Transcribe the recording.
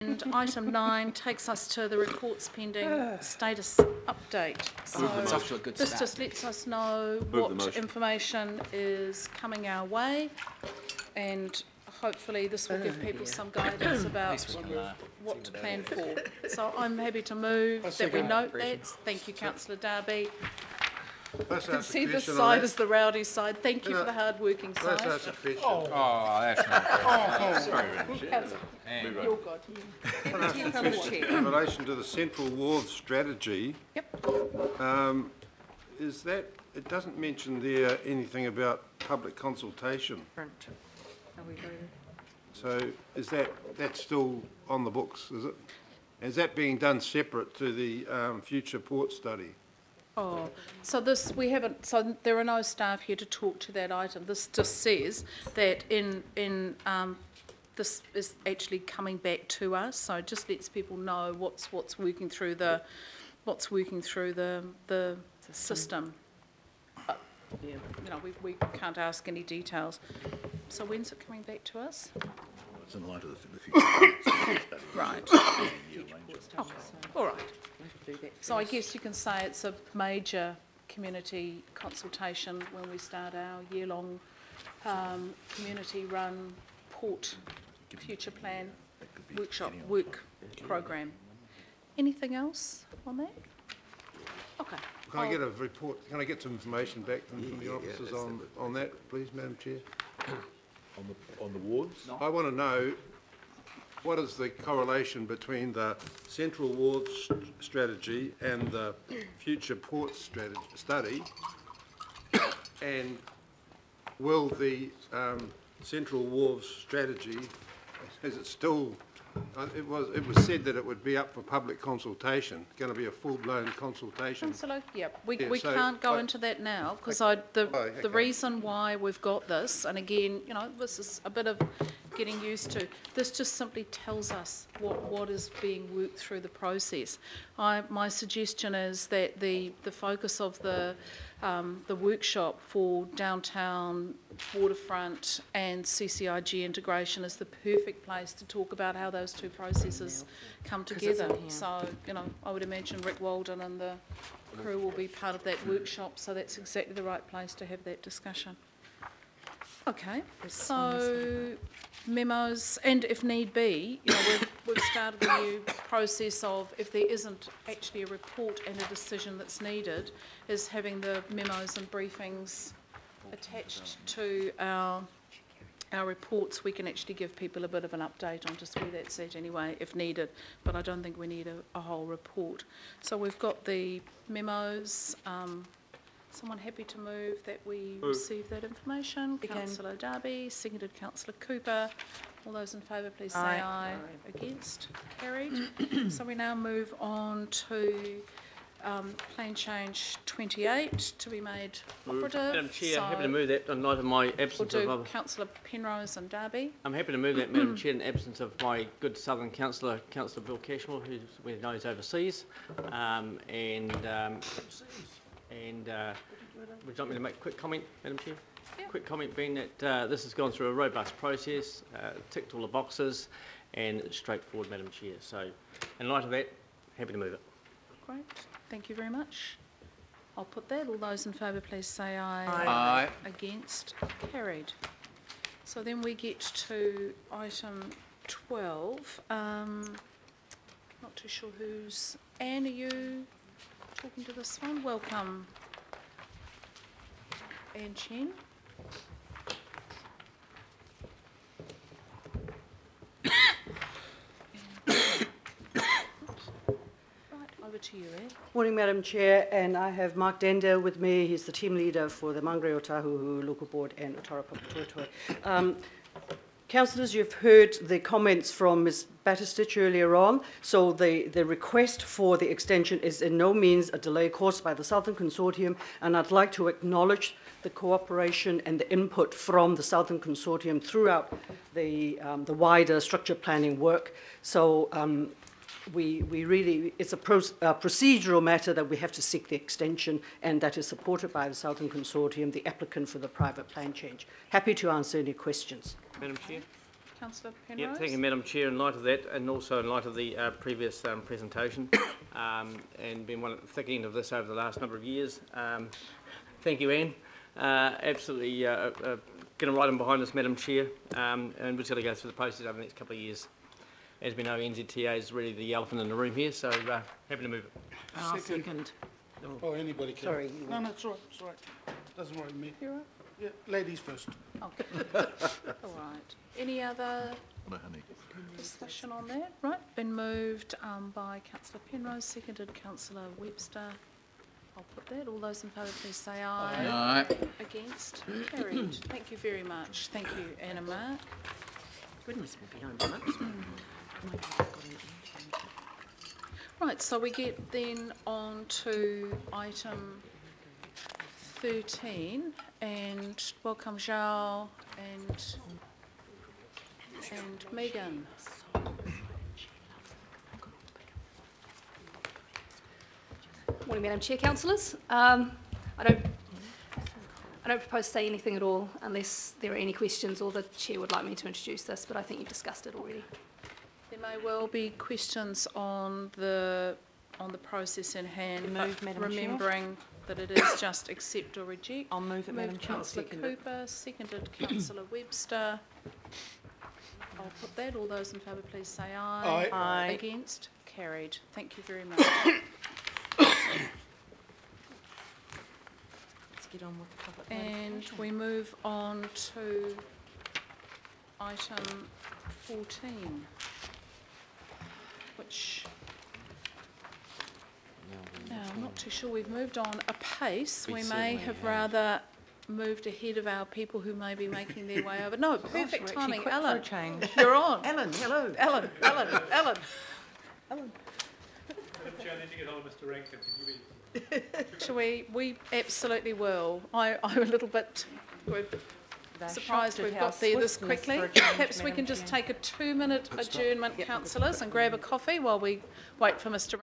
And item 9 takes us to the reports pending status update. So this just lets us know what information is coming our way, and hopefully this will give people some guidance about what to plan for. So I'm happy to move that we note that. Thank you, Councillor Darby. You can see this side is the rowdy side. Thank you for the hard-working side. That's a question. Oh, that's not fair. You're good. In relation to the Central Wharves strategy, Yep. is that, it doesn't mention there anything about public consultation. So is that's still on the books, is it? Is that being done separate to the future port study? Oh, so this, we haven't, so there are no staff here to talk to that item. This just says that this is actually coming back to us, so it just lets people know what's working through the system. But, you know, we can't ask any details. So when's it coming back to us? It's in light of the future. Right. Oh, all right. So I guess you can say it's a major community consultation when we start our year-long community-run port future plan workshop work program. Anything else on that? Okay. Can I get a report? Can I get some information back from the officers on that, please, Madam Chair? On the wards? I want to know what is the correlation between the Central Wharves strategy and the future port study, and will the Central Wharves strategy, is it still, it was said that it would be up for public consultation, going to be a full-blown consultation? Councillor, we can't go into that now, because the reason why we've got this, and again, you know, this is a bit of getting used to, this just simply tells us what is being worked through the process. My suggestion is that the focus of the workshop for downtown, waterfront and CCIG integration is the perfect place to talk about how those two processes come together. So, you know, I would imagine Rick Walden and the crew will be part of that workshop, so that's exactly the right place to have that discussion. Okay, so memos, and if need be, you know, we've started a new process of, if there isn't actually a report and a decision that's needed, is having the memos and briefings attached to our reports. We can actually give people a bit of an update on just where that's at anyway, if needed, but I don't think we need a whole report. So we've got the memos. Someone happy to move that we receive that information? Councillor Darby, seconded Councillor Cooper. All those in favour, please say aye. Against? Carried. So we now move on to plan change 28 to be made operative. Madam Chair, I'm happy to move that in light of my absence we'll do Councillor Penrose and Darby. I'm happy to move that, Madam Chair, in absence of my good Southern Councillor, Councillor Bill Cashmore, who we know is overseas, would you like me to make a quick comment, Madam Chair? Yeah. Quick comment being that this has gone through a robust process, ticked all the boxes, and it's straightforward, Madam Chair. So, in light of that, happy to move it. Great, thank you very much. I'll put that. All those in favour, please say aye. Aye. Against? Carried. So then we get to item 12. Not too sure who's... Anne, are you talking to this one? Welcome. Anne Chen. Over to you, Ed. Morning, Madam Chair, and I have Mark Dendale with me. He's the team leader for the Mangere Otahuhu Local Board and Otara Papatoetoe. Councillors, you've heard the comments from Ms Battistich earlier on. So the request for the extension is in no means a delay caused by the Southern Consortium, and I'd like to acknowledge the cooperation and the input from the Southern Consortium throughout the wider structure planning work. So we really, it's a procedural matter that we have to seek the extension, and that is supported by the Southern Consortium, the applicant for the private plan change. Happy to answer any questions. Madam Chair. Councillor Penrose? Yeah, thank you, Madam Chair. In light of that, and also in light of the previous presentation, and been one at the thick end of this over the last number of years, thank you, Anne. Absolutely going to ride in behind this, Madam Chair, and we're just going to go through the process over the next couple of years. As we know, NZTA is really the elephant in the room here, so happy to move it. I'll second. Oh, anybody can. Sorry. No, no, it's all right, it's all right. Doesn't worry me. You all right? Yeah, ladies first. Okay. All right. Any other No, honey. discussion on that? Right, been moved by Councillor Penrose, seconded Councillor Webster. I'll put that. All those in favour, please say aye. Aye. Against? Carried. Thank you very much. Thank you, Anna Mark. Goodness, we'll be home for lunch. Right, so we get then on to item 13, and welcome Zhao and Megan. Morning, Madam Chair, councillors. I don't propose to say anything at all unless there are any questions or the Chair would like me to introduce this, but I think you've discussed it already. There may well be questions on the process in hand, Move, but Madam Chair. remembering that it is just accept or reject. I'll move it, Madam Moved Chair. Councillor Cooper, seconded Councillor Webster. I'll put that. All those in favour, please say aye. Aye. Aye. Against? Carried. Thank you very much. Let's get on with the public And notification. we move on to item 14, which, now I'm not too sure we've moved on apace. We may have rather moved ahead of our people who may be making their way over. No, Gosh, perfect we're actually timing. quick for a Ellen, change. you're on. Ellen, hello. Ellen. Shall we? We absolutely will. I'm a little bit They're surprised shocked we've at how got there this swiftness quickly. for a change, Perhaps we Madam can just Chair. take a 2-minute adjournment, councillors, and grab a coffee while we wait for Mr.